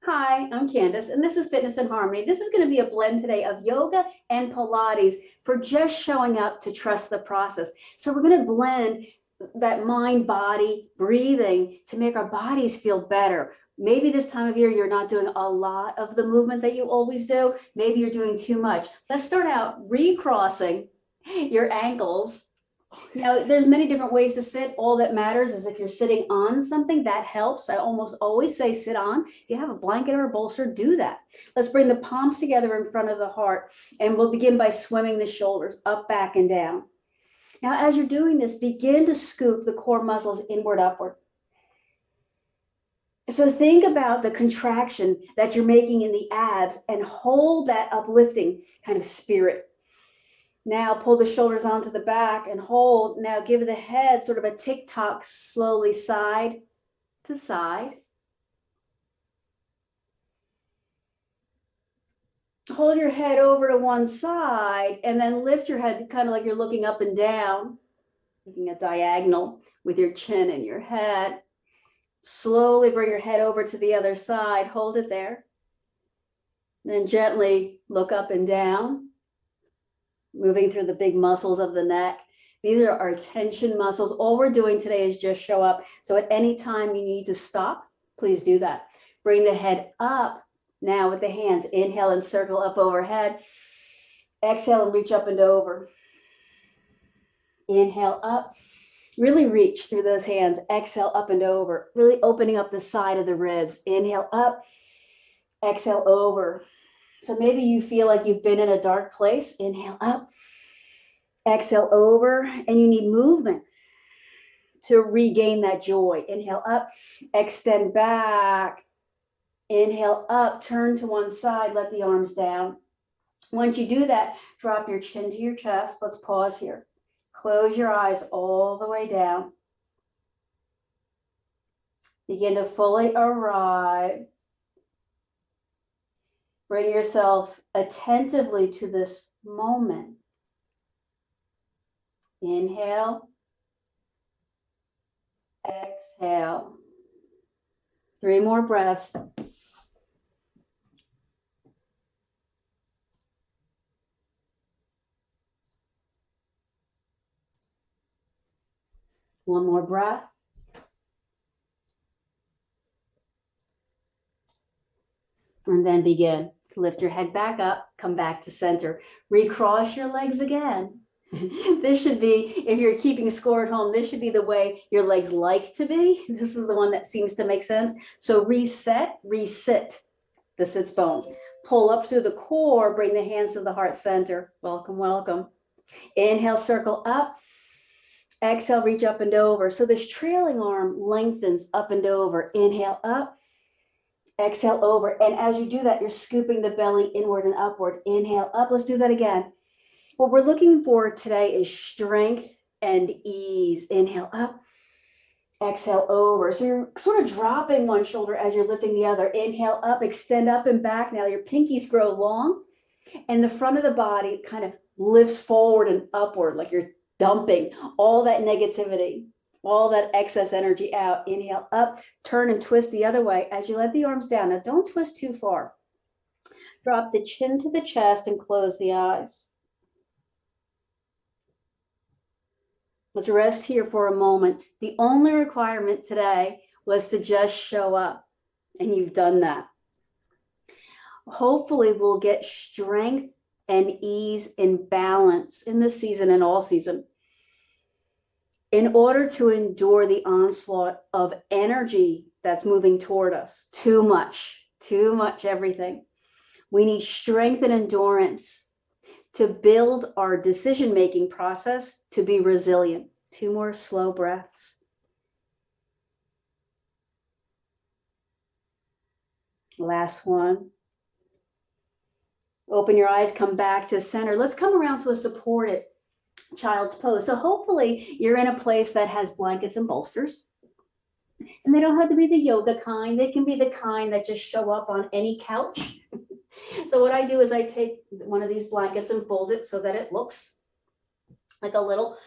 Hi, I'm Candace, and this is Fitness in Harmony. This is going to be a blend today of yoga and Pilates for just showing up to trust the process. So we're going to blend that mind, body, breathing to make our bodies feel better. Maybe this time of year, you're not doing a lot of the movement that you always do. Maybe you're doing too much. Let's start out recrossing your ankles. Now, there's many different ways to sit. All that matters is if you're sitting on something, that helps. I almost always say sit on. If you have a blanket or a bolster, do that. Let's bring the palms together in front of the heart, and we'll begin by swimming the shoulders up, back, and down. Now, as you're doing this, begin to scoop the core muscles inward, upward. So think about the contraction that you're making in the abs and hold that uplifting kind of spirit. Now pull the shoulders onto the back and hold. Now give the head sort of a tick-tock, slowly side to side. Hold your head over to one side and then lift your head kind of like you're looking up and down, looking at diagonal with your chin and your head. Slowly bring your head over to the other side. Hold it there. Then gently look up and down, moving through the big muscles of the neck. These are our tension muscles. All we're doing today is just show up. So at any time you need to stop, please do that. Bring the head up now with the hands. Inhale and circle up overhead. Exhale and reach up and over. Inhale up. Really reach through those hands. Exhale up and over. Really opening up the side of the ribs. Inhale up. Exhale over. So maybe you feel like you've been in a dark place. Inhale up, exhale over, and you need movement to regain that joy. Inhale up, extend back. Inhale up, turn to one side, let the arms down. Once you do that, drop your chin to your chest. Let's pause here. Close your eyes all the way down. Begin to fully arrive. Bring yourself attentively to this moment. Inhale. Exhale. 3 more breaths. One more breath. And then begin. Lift your head back up, come back to center. Recross your legs again. This should be, if you're keeping score at home, this should be the way your legs like to be. This is the one that seems to make sense. So reset, resit the sits bones. Pull up through the core, bring the hands to the heart center. Welcome, welcome. Inhale, circle up. Exhale, reach up and over. So this trailing arm lengthens up and over. Inhale up. Exhale over. And as you do that, you're scooping the belly inward and upward. Inhale up. Let's do that again. What we're looking for today is strength and ease. Inhale up. Exhale over. So you're sort of dropping one shoulder as you're lifting the other. Inhale up, extend up and back. Now your pinkies grow long and the front of the body kind of lifts forward and upward like you're dumping all that negativity, all that excess energy out. Inhale up, turn and twist the other way as you let the arms down. Now don't twist too far. Drop the chin to the chest and close the eyes. Let's rest here for a moment. The only requirement today was to just show up, and you've done that. Hopefully we'll get strength and ease and balance in this season and all season. In order to endure the onslaught of energy that's moving toward us, too much everything. We need strength and endurance to build our decision-making process to be resilient. 2 more slow breaths. Last one. Open your eyes, come back to center. Let's come around to a supported child's pose. So hopefully you're in a place that has blankets and bolsters. And they don't have to be the yoga kind. They can be the kind that just show up on any couch. So what I do is I take one of these blankets and fold it so that it looks like a little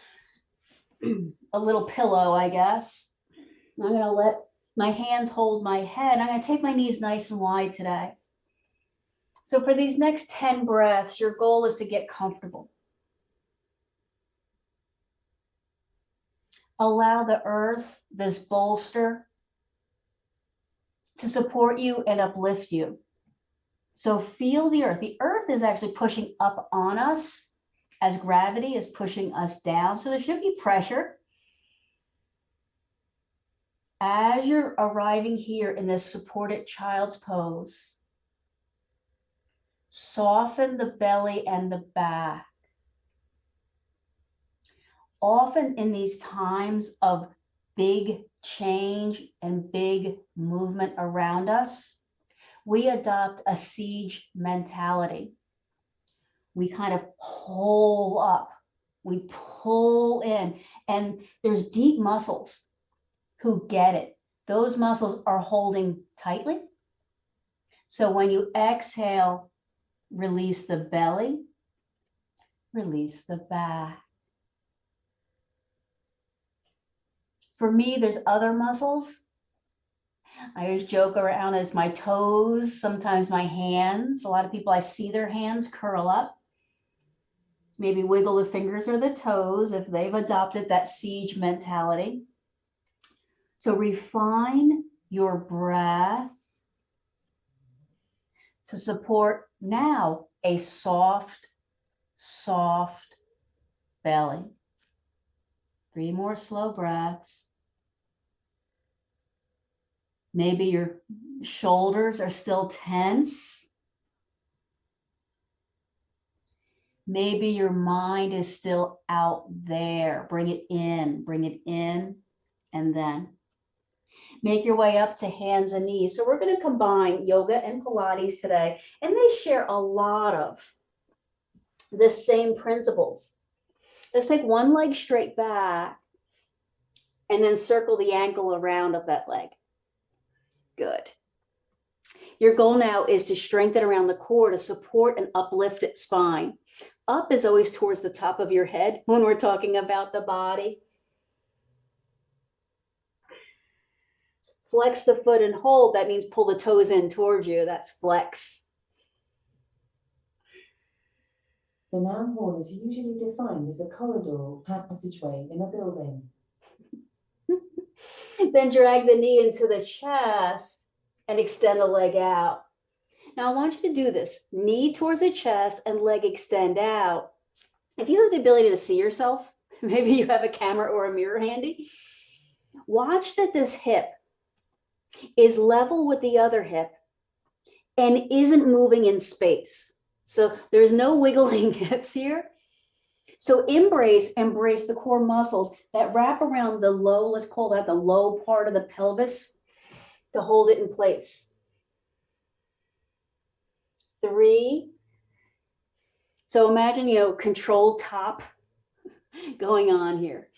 pillow, I guess. I'm going to let My hands hold my head. I'm going to take my knees nice and wide today. So for these next 10 breaths, your goal is to get comfortable. Allow the earth, this bolster, to support you and uplift you. So feel the earth. The earth is actually pushing up on us as gravity is pushing us down. So there should be pressure. As you're arriving here in this supported child's pose, soften the belly and the back. Often in these times of big change and big movement around us, we adopt a siege mentality. We kind of pull up, we pull in, and there's deep muscles who get it. Those muscles are holding tightly. So when you exhale, release the belly, release the back. For me, there's other muscles. I always joke around as my toes, sometimes my hands. A lot of people, I see their hands curl up. Maybe wiggle the fingers or the toes if they've adopted that siege mentality. So refine your breath to support now a soft, soft belly. 3 more slow breaths. Maybe your shoulders are still tense. Maybe your mind is still out there. Bring it in, and then make your way up to hands and knees. So we're going to combine yoga and Pilates today, and they share a lot of the same principles. Let's take one leg straight back and then circle the ankle around of that leg. Good. Your goal now is to strengthen around the core to support an uplifted spine. Up is always towards the top of your head when we're talking about the body. Flex the foot and hold. That means pull the toes in towards you. That's flex. The noun hall is usually defined as a corridor or passageway in a building. Then drag the knee into the chest and extend the leg out. Now I want you to do this. Knee towards the chest and leg extend out. If you have the ability to see yourself, maybe you have a camera or a mirror handy, watch that this hip is level with the other hip and isn't moving in space. So there's no wiggling hips here. So embrace the core muscles that wrap around the low, let's call that the low part of the pelvis, to hold it in place. 3. So imagine, controlled top going on here.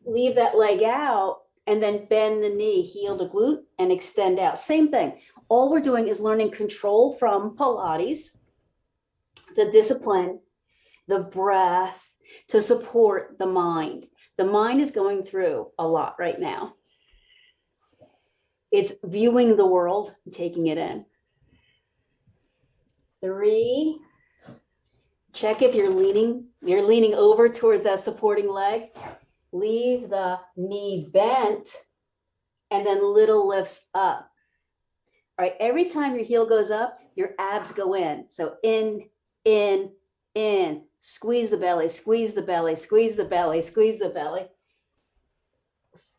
Leave that leg out and then bend the knee, heel to glute, and extend out. Same thing. All we're doing is learning control from Pilates, the discipline, the breath, to support the mind. The mind is going through a lot right now. It's viewing the world, taking it in. 3. Check if you're leaning over towards that supporting leg. Leave the knee bent and then little lifts up. All right, every time your heel goes up, your abs go in. So in. Squeeze the belly, squeeze the belly, squeeze the belly, squeeze the belly.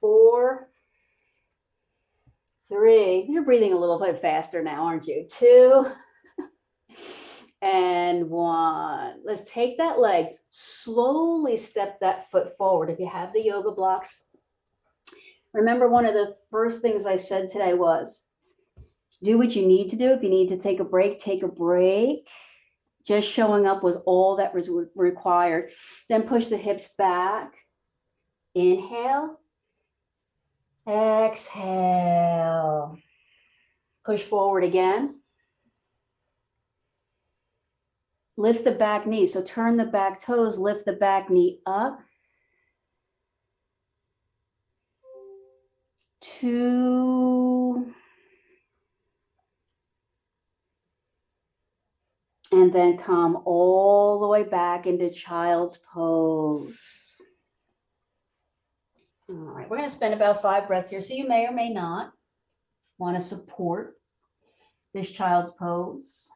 4, 3. You're breathing a little bit faster now, aren't you? 2 and 1. Let's take that leg, slowly step that foot forward. If you have the yoga blocks, remember one of the first things I said today was do what you need to do. If you need to take a break, take a break. Just showing up was all that was required. Then push the hips back. Inhale. Exhale. Push forward again. Lift the back knee. So turn the back toes, lift the back knee up. 2, and then come all the way back into child's pose. All right, we're going to spend about 5 breaths here, so you may or may not want to support this child's pose.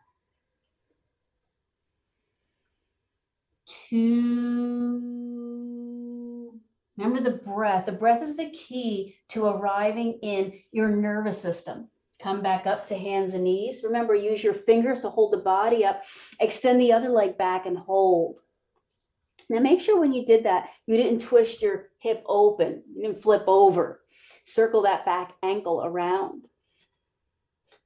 2. Remember the breath. The breath is the key to arriving in your nervous system. Come back up to hands and knees. Remember, use your fingers to hold the body up. Extend the other leg back and hold. Now make sure when you did that, you didn't twist your hip open. You didn't flip over. Circle that back ankle around.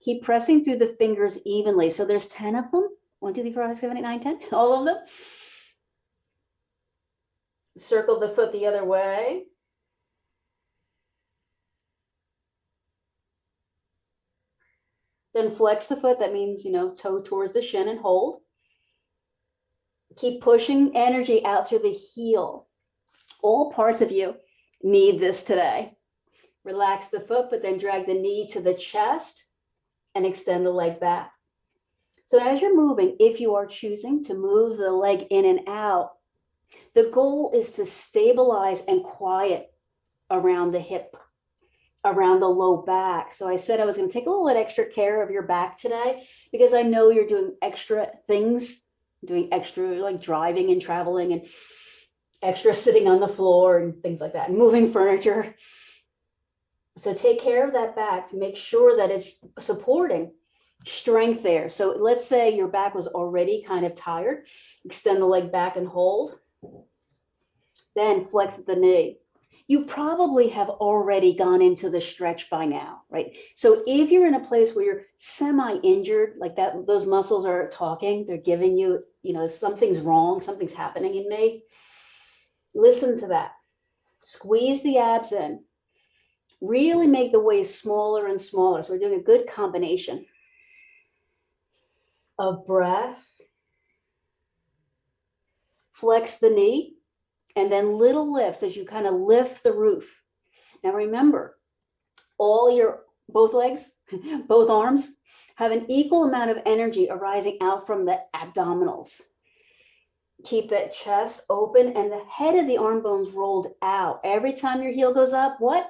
Keep pressing through the fingers evenly. So there's 10 of them. 1, 2, 3, 4, 5, 6, 7, 8, 9, 10. All of them. Circle the foot the other way. Then flex the foot. That means, toe towards the shin and hold. Keep pushing energy out through the heel. All parts of you need this today. Relax the foot, but then drag the knee to the chest and extend the leg back. So as you're moving, if you are choosing to move the leg in and out, the goal is to stabilize and quiet around the hip, around the low back. So I said I was going to take a little extra care of your back today because I know you're doing extra things, doing extra like driving and traveling and extra sitting on the floor and things like that, moving furniture. So take care of that back to make sure that it's supporting strength there. So let's say your back was already kind of tired. Extend the leg back and hold. Then flex the knee. You probably have already gone into the stretch by now, right? So if you're in a place where you're semi-injured, like that, those muscles are talking, they're giving you, something's wrong, something's happening in me. Listen to that. Squeeze the abs in. Really make the waist smaller and smaller. So we're doing a good combination of breath. Flex the knee. And then little lifts as you kind of lift the roof. Now remember, both legs, both arms have an equal amount of energy arising out from the abdominals. Keep that chest open and the head of the arm bones rolled out. Every time your heel goes up, what?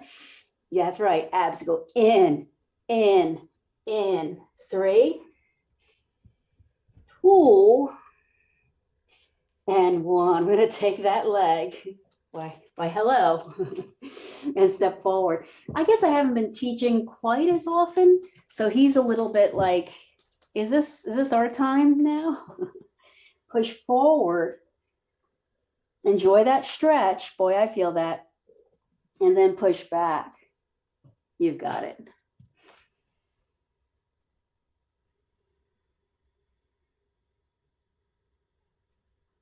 Yeah, that's right. Abs go in, in, in. 3, 2, and 1. We're going to take that leg. Why hello. And step forward. I guess I haven't been teaching quite as often. So he's a little bit like, is this our time now? Push forward. Enjoy that stretch. Boy, I feel that. And then push back. You've got it.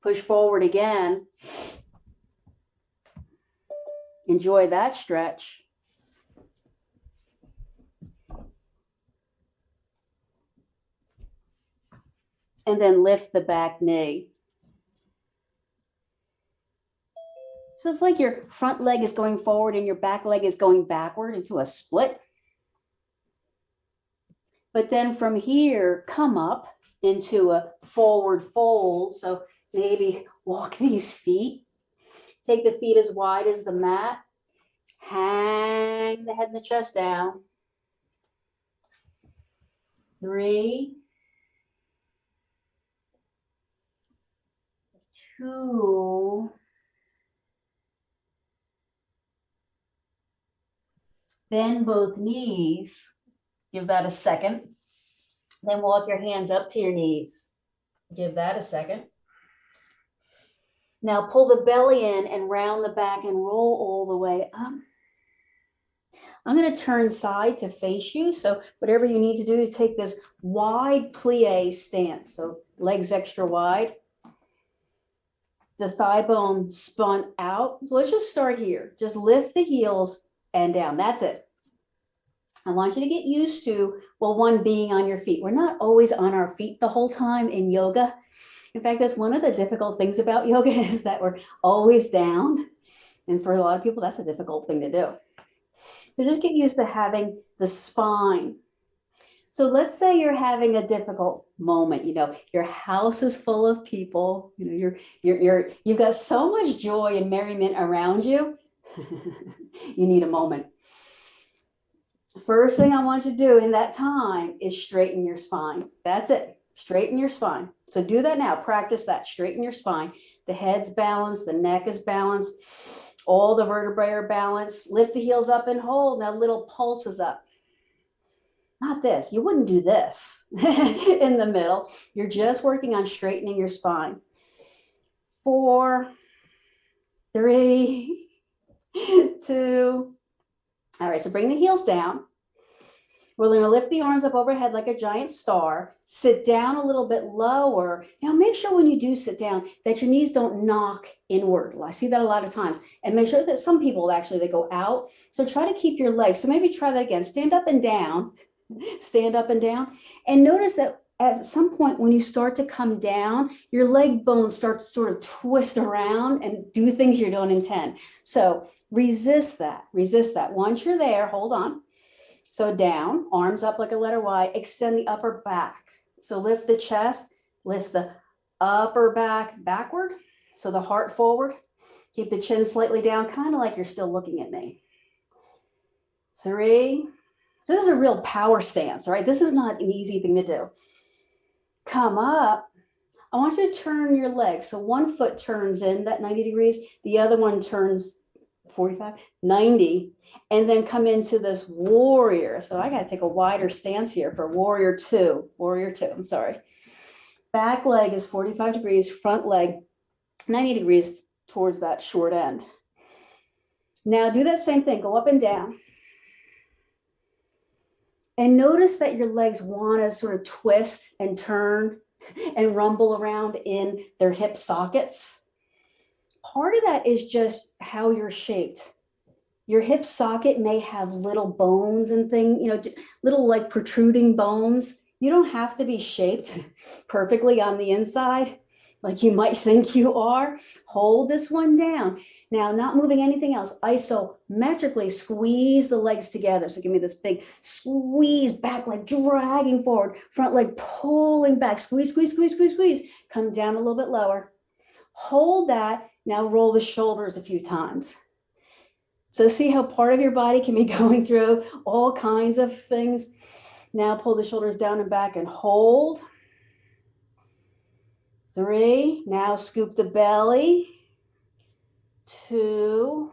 Push forward again. Enjoy that stretch. And then lift the back knee. So it's like your front leg is going forward and your back leg is going backward into a split. But then from here, come up into a forward fold. So maybe walk these feet. Take the feet as wide as the mat. Hang the head and the chest down. 3, 2. Bend both knees. Give that a second. Then walk your hands up to your knees. Give that a second. Now pull the belly in and round the back and roll all the way up. I'm going to turn side to face you. So whatever you need to do to take this wide plie stance. So legs extra wide. The thigh bone spun out. So let's just start here. Just lift the heels and down. That's it. I want you to get used to, one, being on your feet. We're not always on our feet the whole time in yoga. In fact, that's one of the difficult things about yoga is that we're always down. And for a lot of people, that's a difficult thing to do. So just get used to having the spine. So let's say you're having a difficult moment, your house is full of people, you've got so much joy and merriment around you. You need a moment. First thing I want you to do in that time is straighten your spine. That's it. Straighten your spine. So do that now. Practice that. Straighten your spine. The head's balanced. The neck is balanced. All the vertebrae are balanced. Lift the heels up and hold. Now little pulses up. Not this. You wouldn't do this in the middle. You're just working on straightening your spine. 4, 3, 2. All right, so bring the heels down. We're going to lift the arms up overhead like a giant star. Sit down a little bit lower. Now make sure when you do sit down that your knees don't knock inward. I see that a lot of times. And make sure that some people actually, they go out. So try to keep your legs. So maybe try that again. Stand up and down. Stand up and down. And notice that at some point when you start to come down, your leg bones start to sort of twist around and do things you don't intend. So resist that. Resist that. Once you're there, hold on. So down, arms up like a letter Y, extend the upper back. So lift the chest, lift the upper back backward. So the heart forward. Keep the chin slightly down, kind of like you're still looking at me. 3. So this is a real power stance, right? This is not an easy thing to do. Come up. I want you to turn your legs. So one foot turns in that 90 degrees. The other one turns 45, 90. And then come into this warrior. So I got to take a wider stance here for warrior 2. Warrior 2, I'm sorry. Back leg is 45 degrees. Front leg, 90 degrees towards that short end. Now do that same thing. Go up and down. And notice that your legs want to sort of twist and turn and rumble around in their hip sockets. Part of that is just how you're shaped. Your hip socket may have little bones and things, little like protruding bones. You don't have to be shaped perfectly on the inside like you might think you are. Hold this one down. Now, not moving anything else. Isometrically squeeze the legs together. So give me this big squeeze, back leg dragging forward, front leg pulling back. Squeeze, squeeze, squeeze, squeeze, squeeze. Come down a little bit lower. Hold that. Now roll the shoulders a few times. So see how part of your body can be going through all kinds of things. Now pull the shoulders down and back and hold. 3. Now scoop the belly. 2.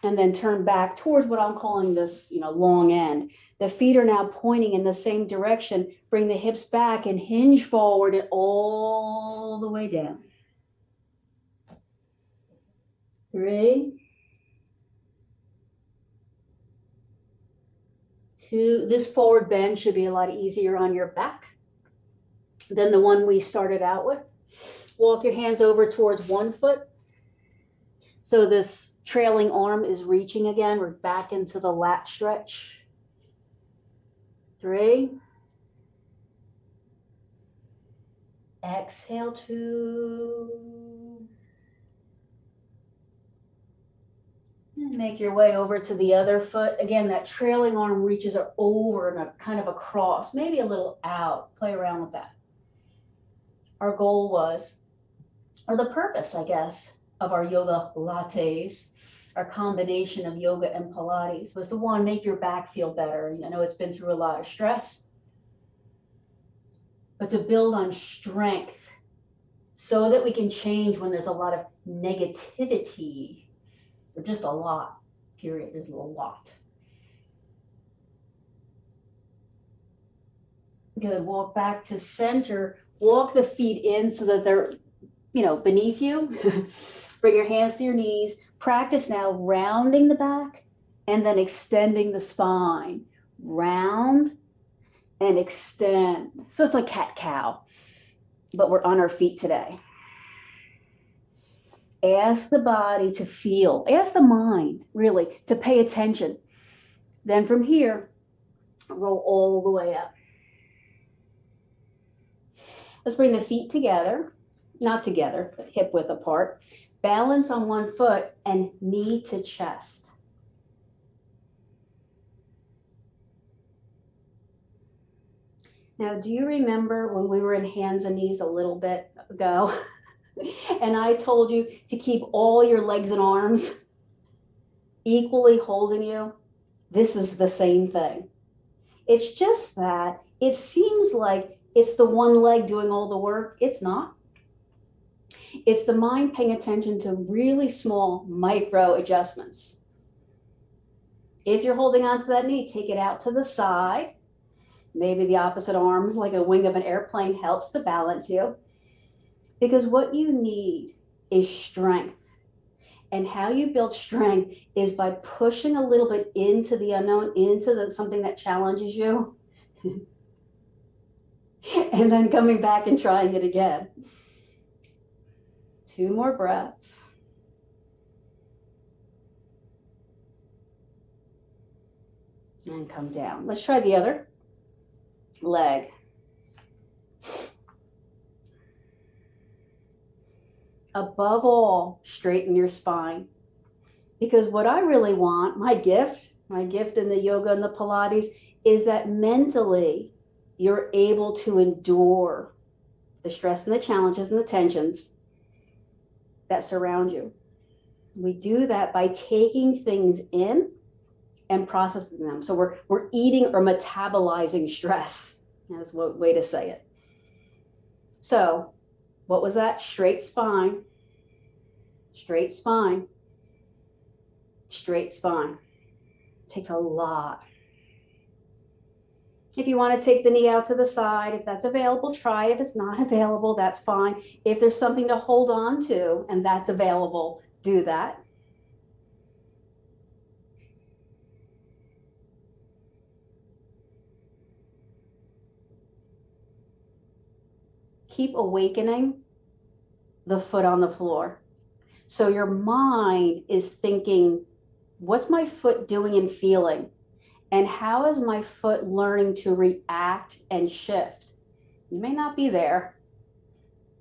And then turn back towards what I'm calling this, long end. The feet are now pointing in the same direction. Bring the hips back and hinge forward and all the way down. 3, 2. This forward bend should be a lot easier on your back than the one we started out with. Walk your hands over towards one foot. So this trailing arm is reaching again. We're back into the lat stretch. 3. Exhale, 2. And make your way over to the other foot. Again, that trailing arm reaches over and a kind of across, maybe a little out. Play around with that. Our goal was, or the purpose, I guess, of our Yogalates, our combination of yoga and Pilates, was to one, make your back feel better. I know it's been through a lot of stress, but to build on strength so that we can change when there's a lot of negativity, or just a lot, period. There's a lot. Good. Walk back to center. Walk the feet in so that they're, beneath you. Bring your hands to your knees. Practice now rounding the back and then extending the spine. Round and extend. So it's like cat-cow, but we're on our feet today. Ask the body to feel. Ask the mind, really, to pay attention. Then from here, roll all the way up. Let's bring the feet together. Not together, but hip width apart. balance on one foot and knee to chest. Now, do you remember when we were in hands and knees a little bit ago? And I told you to keep all your legs and arms equally holding you? This is the same thing. It's just that it seems like it's the one leg doing all the work. It's not. It's the mind paying attention to really small micro adjustments. If you're holding onto that knee, take it out to the side. Maybe the opposite arm, like a wing of an airplane, helps to balance you. Because what you need is strength. And how you build strength is by pushing a little bit into the unknown, into something that challenges you. And then coming back and trying it again. 2 more breaths. And come down. Let's try the other leg. Above all, straighten your spine. Because what I really want, my gift in the yoga and the Pilates, is that mentally you're able to endure the stress and the challenges and the tensions that surround you. We do that by taking things in and processing them. So we're eating or metabolizing stress. That's one way to say it. So what was that? Straight spine, straight spine, straight spine. It takes a lot. If you want to take the knee out to the side, if that's available, try it. If it's not available, that's fine. If there's something to hold on to and that's available, do that. Keep awakening the foot on the floor. So your mind is thinking, what's my foot doing and feeling? And how is my foot learning to react and shift? You may not be there.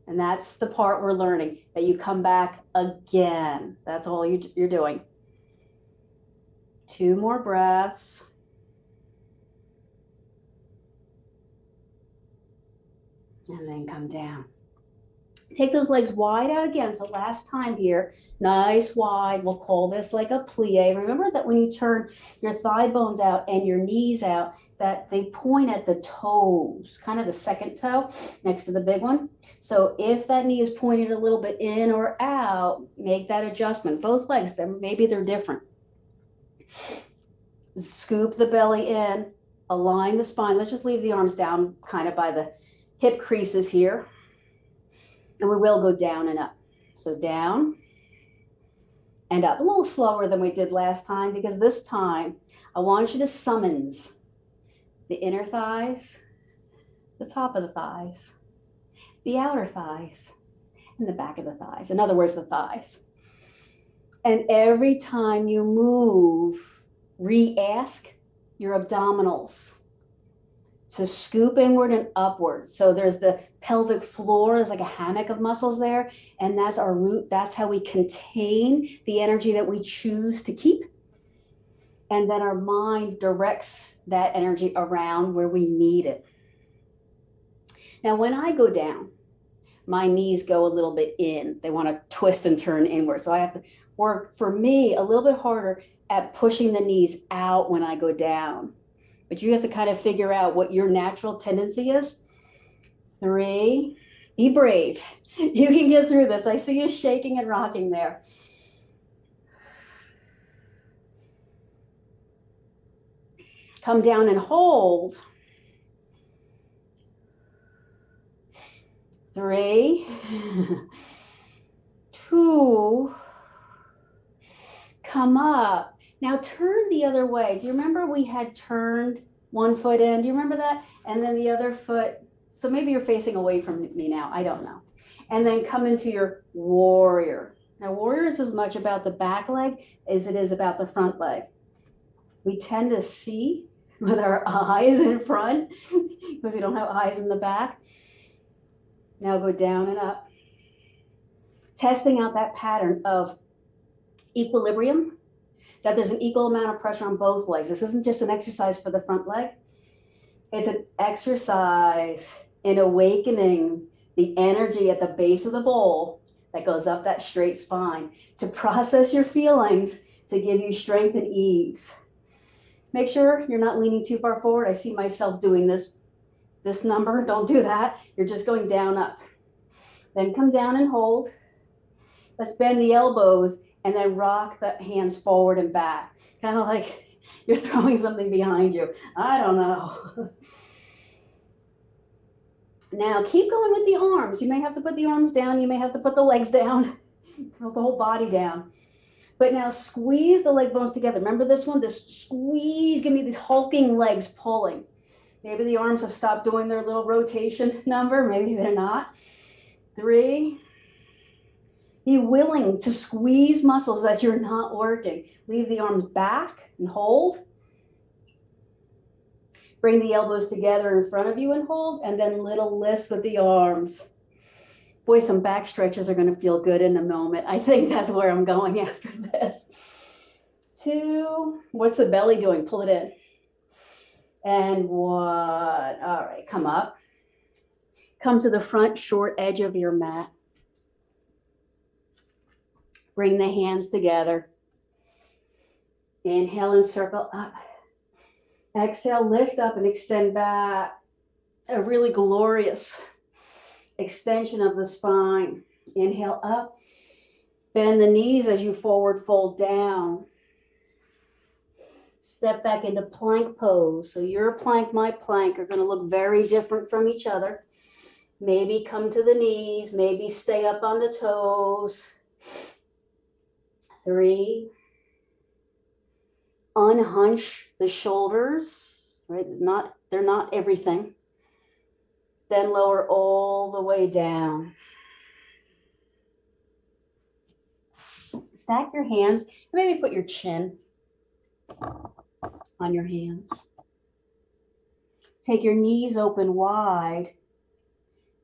And that's the part we're learning, that you come back again. That's all you're doing. 2 more breaths. And then come down. Take those legs wide out again. So last time here, nice wide. We'll call this like a plie. Remember that when you turn your thigh bones out and your knees out, that they point at the toes, kind of the second toe next to the big one. So if that knee is pointed a little bit in or out, make that adjustment. Both legs, maybe they're different. Scoop the belly in, align the spine. Let's just leave the arms down kind of by the hip creases here. And we will go down and up. So down and up. A little slower than we did last time, because this time I want you to summons the inner thighs, the top of the thighs, the outer thighs, and the back of the thighs. In other words, the thighs. And every time you move, re-ask your abdominals to scoop inward and upward. So there's the pelvic floor, there's like a hammock of muscles there, and that's our root. That's how we contain the energy that we choose to keep. And then our mind directs that energy around where we need it. Now, when I go down, my knees go a little bit in. They want to twist and turn inward. So I have to work, for me, a little bit harder at pushing the knees out when I go down. But you have to kind of figure out what your natural tendency is. 3, be brave. You can get through this. I see you shaking and rocking there. Come down and hold. 3, 2, come up. Now turn the other way. Do you remember we had turned one foot in? Do you remember that? And then the other foot. So maybe you're facing away from me now. I don't know. And then come into your warrior. Now warrior is as much about the back leg as it is about the front leg. We tend to see with our eyes in front because we don't have eyes in the back. Now go down and up. testing out that pattern of equilibrium, that there's an equal amount of pressure on both legs. This isn't just an exercise for the front leg. It's an exercise in awakening the energy at the base of the bowl that goes up that straight spine to process your feelings, to give you strength and ease. Make sure you're not leaning too far forward. I see myself doing this number. Don't do that. You're just going down, up. Then come down and hold. Let's bend the elbows and then rock the hands forward and back. Kind of like you're throwing something behind you. I don't know. Now keep going with the arms. You may have to put the arms down. You may have to put the legs down, the whole body down. But now squeeze the leg bones together. Remember this one? This squeeze, give me these hulking legs pulling. Maybe the arms have stopped doing their little rotation number. Maybe they're not. 3. Be willing to squeeze muscles that you're not working. Leave the arms back and hold. Bring the elbows together in front of you and hold, and then little lifts with the arms. Boy, some back stretches are going to feel good in a moment. I think that's where I'm going after this. 2. What's the belly doing? Pull it in. And 1. All right, come up. Come to the front short edge of your mat. Bring the hands together. Inhale and circle up. Exhale, lift up and extend back. A really glorious extension of the spine. Inhale up. Bend the knees as you forward fold down. Step back into plank pose. So your plank, my plank are going to look very different from each other. Maybe come to the knees. Maybe stay up on the toes. 3. Unhunch the shoulders, right? They're not everything. Then lower all the way down. Stack your hands. Maybe put your chin on your hands. Take your knees open wide.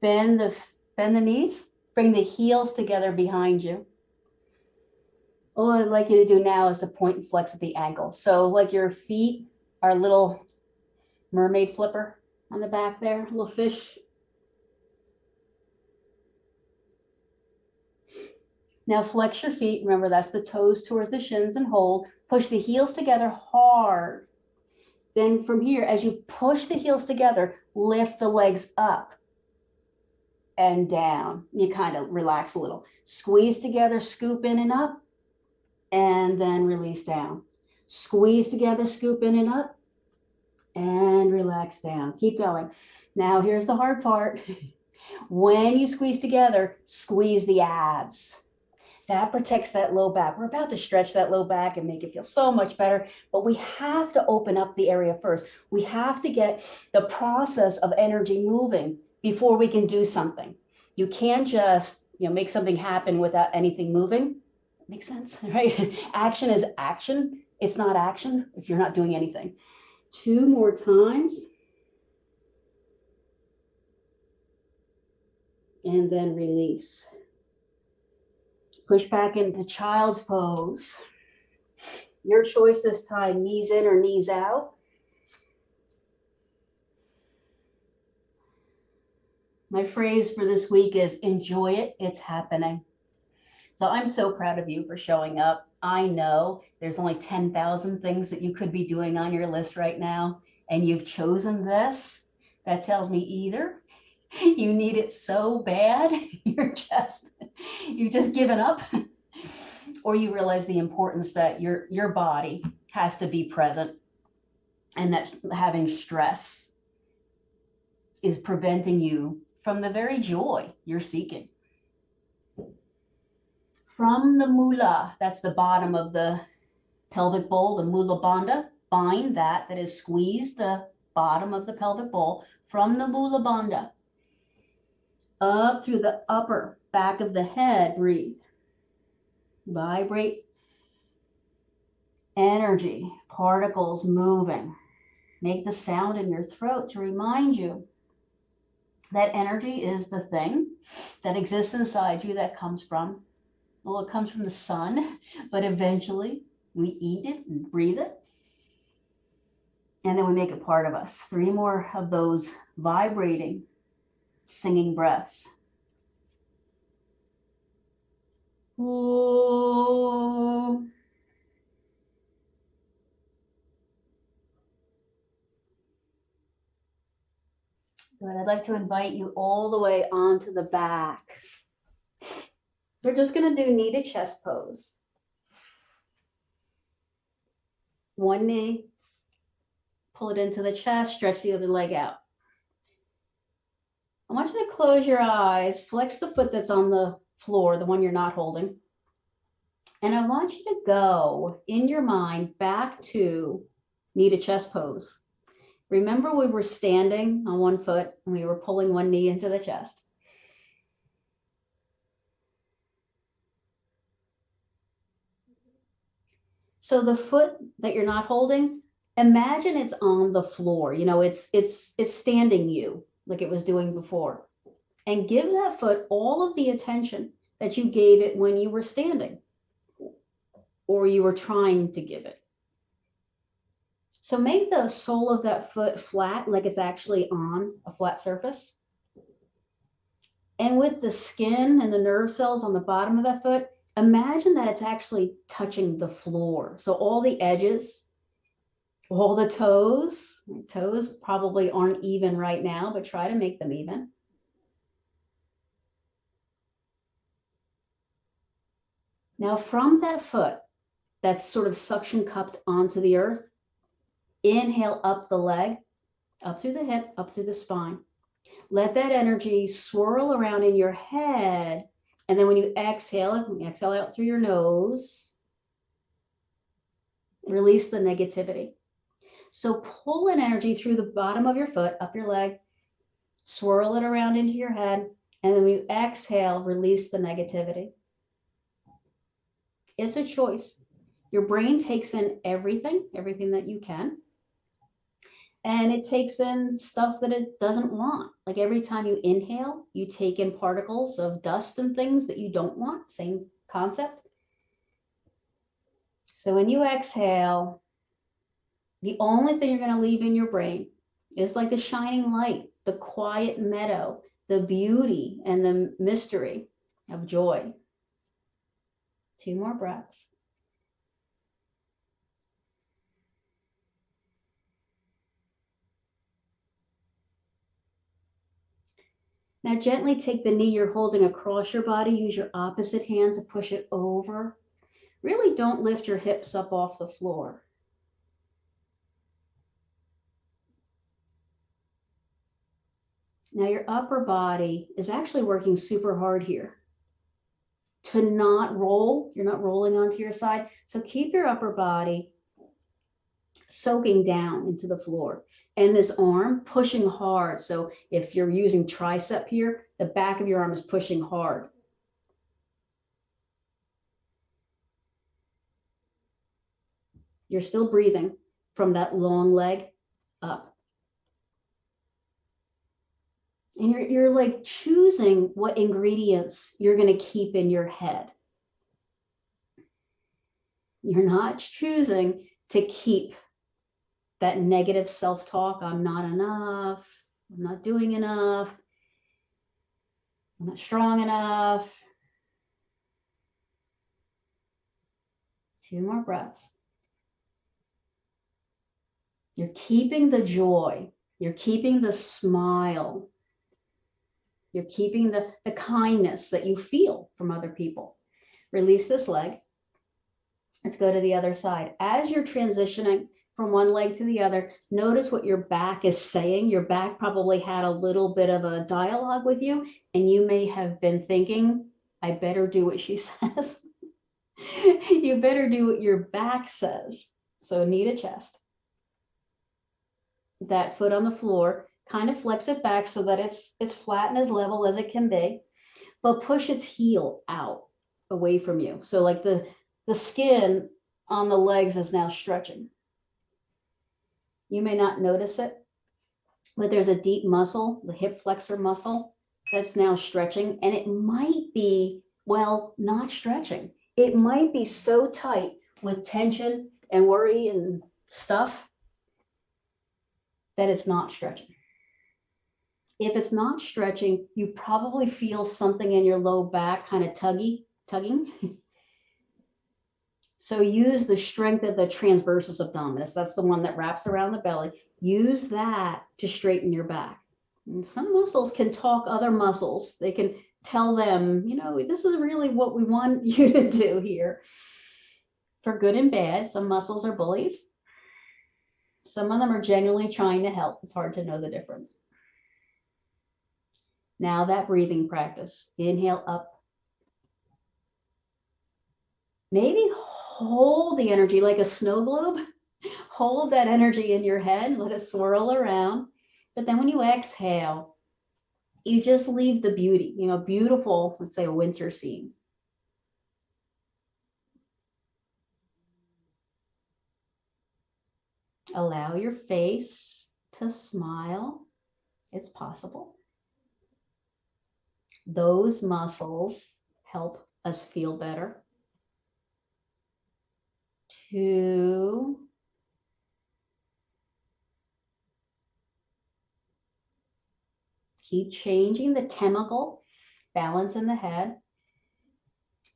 Bend the knees. Bring the heels together behind you. All I'd like you to do now is to point and flex at the ankle. So like your feet are a little mermaid flipper on the back there, a little fish. Now flex your feet. Remember, that's the toes towards the shins and hold. Push the heels together hard. Then from here, as you push the heels together, lift the legs up and down. You kind of relax a little. Squeeze together, scoop in and up. And then release down. Squeeze together, scoop in and up, and relax down. Keep going. Now here's the hard part. When you squeeze together, squeeze the abs. That protects that low back. We're about to stretch that low back and make it feel so much better, but we have to open up the area first. We have to get the process of energy moving before we can do something. You can't just make something happen without anything moving. Makes sense, right? Action is action. It's not action if you're not doing anything. 2 more times. And then release. Push back into child's pose. Your choice this time, knees in or knees out. My phrase for this week is enjoy it, it's happening. So I'm so proud of you for showing up. I know there's only 10,000 things that you could be doing on your list right now, and you've chosen this. That tells me either you need it so bad, you've just given up, or you realize the importance that your body has to be present, and that having stress is preventing you from the very joy you're seeking. From the mula, that's the bottom of the pelvic bowl, the mula bandha, bind that is squeeze the bottom of the pelvic bowl. From the mula bandha, up through the upper back of the head, breathe. Vibrate energy, particles moving. Make the sound in your throat to remind you That energy is the thing that exists inside you that comes from, well, it comes from the sun, but eventually we eat it and breathe it. And then we make it part of us. 3 more of those vibrating, singing breaths. Ooh. Good. I'd like to invite you all the way onto the back. We're just going to do knee to chest pose. One knee, pull it into the chest, stretch the other leg out. I want you to close your eyes, flex the foot that's on the floor, the one you're not holding. And I want you to go in your mind back to knee to chest pose. Remember we were standing on one foot and we were pulling one knee into the chest. So the foot that you're not holding, imagine it's on the floor. You know, it's standing you like it was doing before. And give that foot all of the attention that you gave it when you were standing or you were trying to give it. So make the sole of that foot flat, like it's actually on a flat surface. And with the skin and the nerve cells on the bottom of that foot, imagine that it's actually touching the floor. So all the edges, all the toes probably aren't even right now, but try to make them even. Now from that foot that's sort of suction cupped onto the earth, inhale up the leg, up through the hip, up through the spine. Let that energy swirl around in your head. And then when you exhale out through your nose, release the negativity. So pull an energy through the bottom of your foot, up your leg, swirl it around into your head. And then when you exhale, release the negativity. It's a choice. Your brain takes in everything that you can. And it takes in stuff that it doesn't want. Like every time you inhale, you take in particles of dust and things that you don't want. Same concept. So when you exhale, the only thing you're going to leave in your brain is like the shining light, the quiet meadow, the beauty and the mystery of joy. 2 more breaths. Now gently take the knee you're holding across your body. Use your opposite hand to push it over. Really don't lift your hips up off the floor. Now your upper body is actually working super hard here to not roll. You're not rolling onto your side. So keep your upper body soaking down into the floor and this arm pushing hard. So if you're using tricep here, the back of your arm is pushing hard. You're still breathing from that long leg up. And you're like choosing what ingredients you're going to keep in your head. You're not choosing to keep that negative self-talk. I'm not enough. I'm not doing enough. I'm not strong enough. 2 more breaths. You're keeping the joy. You're keeping the smile. You're keeping the kindness that you feel from other people. Release this leg. Let's go to the other side. As you're transitioning from one leg to the other, notice what your back is saying. Your back probably had a little bit of a dialogue with you, and you may have been thinking, I better do what she says. You better do what your back says. So knee to chest. That foot on the floor, kind of flex it back so that it's flat and as level as it can be, but push its heel out away from you. So like the skin on the legs is now stretching. You may not notice it, but there's a deep muscle, the hip flexor muscle, that's now stretching, and it might be, well, not stretching. It might be so tight with tension and worry and stuff that it's not stretching. If it's not stretching, you probably feel something in your low back kind of tugging. So use the strength of the transversus abdominis. That's the one that wraps around the belly. Use that to straighten your back. And some muscles can talk other muscles. They can tell them, this is really what we want you to do here. For good and bad, some muscles are bullies. Some of them are genuinely trying to help. It's hard to know the difference. Now that breathing practice. Inhale up. Maybe hold the energy like a snow globe. Hold that energy in your head, let it swirl around. But then when you exhale, you just leave the beauty, beautiful, let's say a winter scene. Allow your face to smile. It's possible. Those muscles help us feel better. 2, keep changing the chemical balance in the head.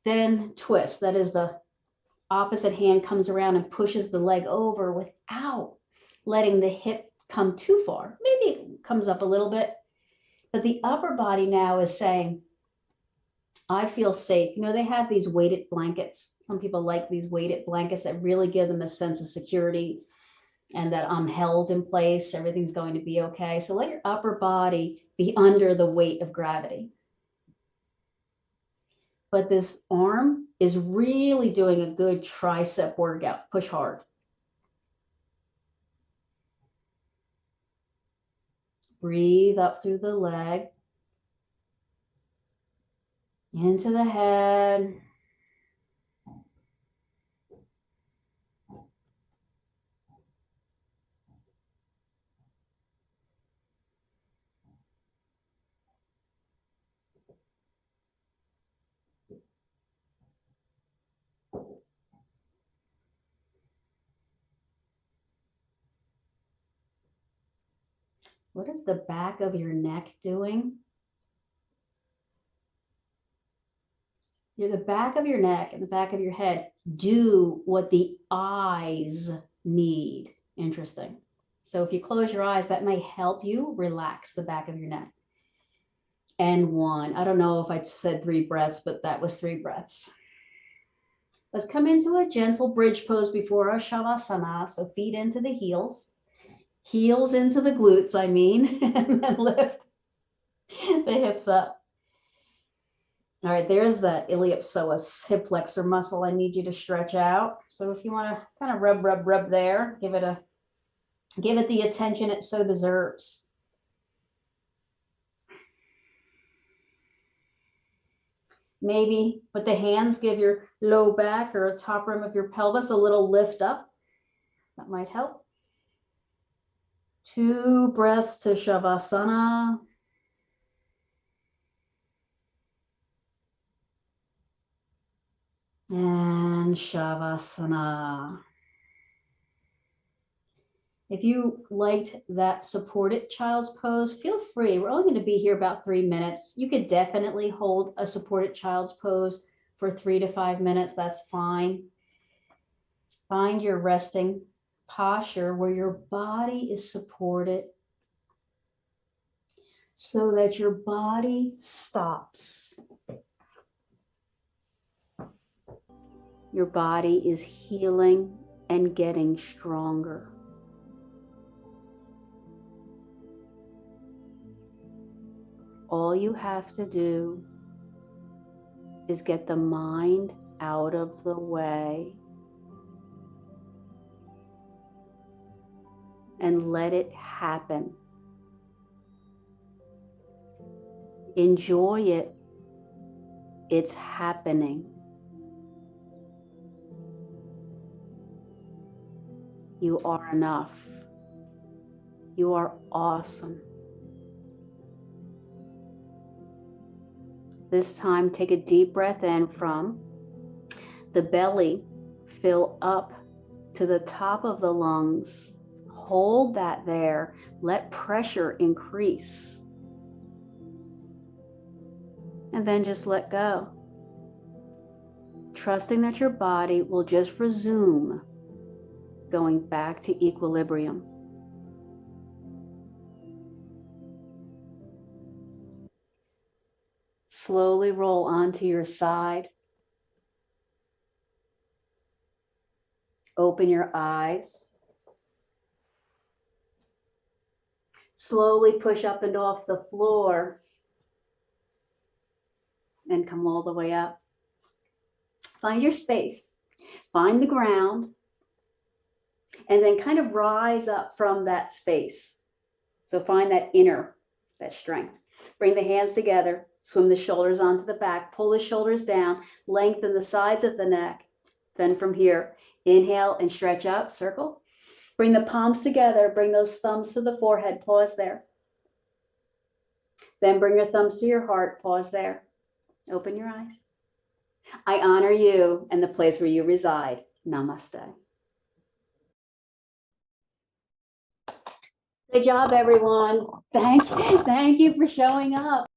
Then twist. That is the opposite hand comes around and pushes the leg over without letting the hip come too far. Maybe it comes up a little bit, but the upper body now is saying, I feel safe. They have these weighted blankets. Some people like these weighted blankets that really give them a sense of security and that I'm held in place. Everything's going to be okay. So let your upper body be under the weight of gravity. But this arm is really doing a good tricep workout. Push hard. Breathe up through the leg, into the head. What is the back of your neck doing? The back of your neck and the back of your head do what the eyes need. Interesting. So if you close your eyes, that may help you relax the back of your neck. And 1. I don't know if I said 3 breaths, but that was 3 breaths. Let's come into a gentle bridge pose before our Shavasana. So feet into the heels into the glutes, and then lift the hips up. All right, there's that iliopsoas hip flexor muscle I need you to stretch out. So if you want to kind of rub there, give it the attention it so deserves. Maybe with the hands, give your low back or top rim of your pelvis a little lift up. That might help. 2 breaths to Shavasana. And Shavasana. If you liked that supported child's pose, feel free. We're only going to be here about 3 minutes. You could definitely hold a supported child's pose for 3 to 5 minutes. That's fine. Find your resting posture where your body is supported so that your body stops. Your body is healing and getting stronger. All you have to do is get the mind out of the way and let it happen. Enjoy it. It's happening. You are enough. You are awesome. This time, take a deep breath in from the belly, fill up to the top of the lungs. Hold that there. Let pressure increase. And then just let go. Trusting that your body will just resume going back to equilibrium. Slowly roll onto your side. Open your eyes. Slowly push up and off the floor and come all the way up. Find your space. Find the ground. And then kind of rise up from that space. So find that that strength. Bring the hands together. Swim the shoulders onto the back. Pull the shoulders down. Lengthen the sides of the neck. Then from here, inhale and stretch up. Circle. Bring the palms together. Bring those thumbs to the forehead. Pause there. Then bring your thumbs to your heart. Pause there. Open your eyes. I honor you and the place where you reside. Namaste. Good job, everyone. Thank you for showing up.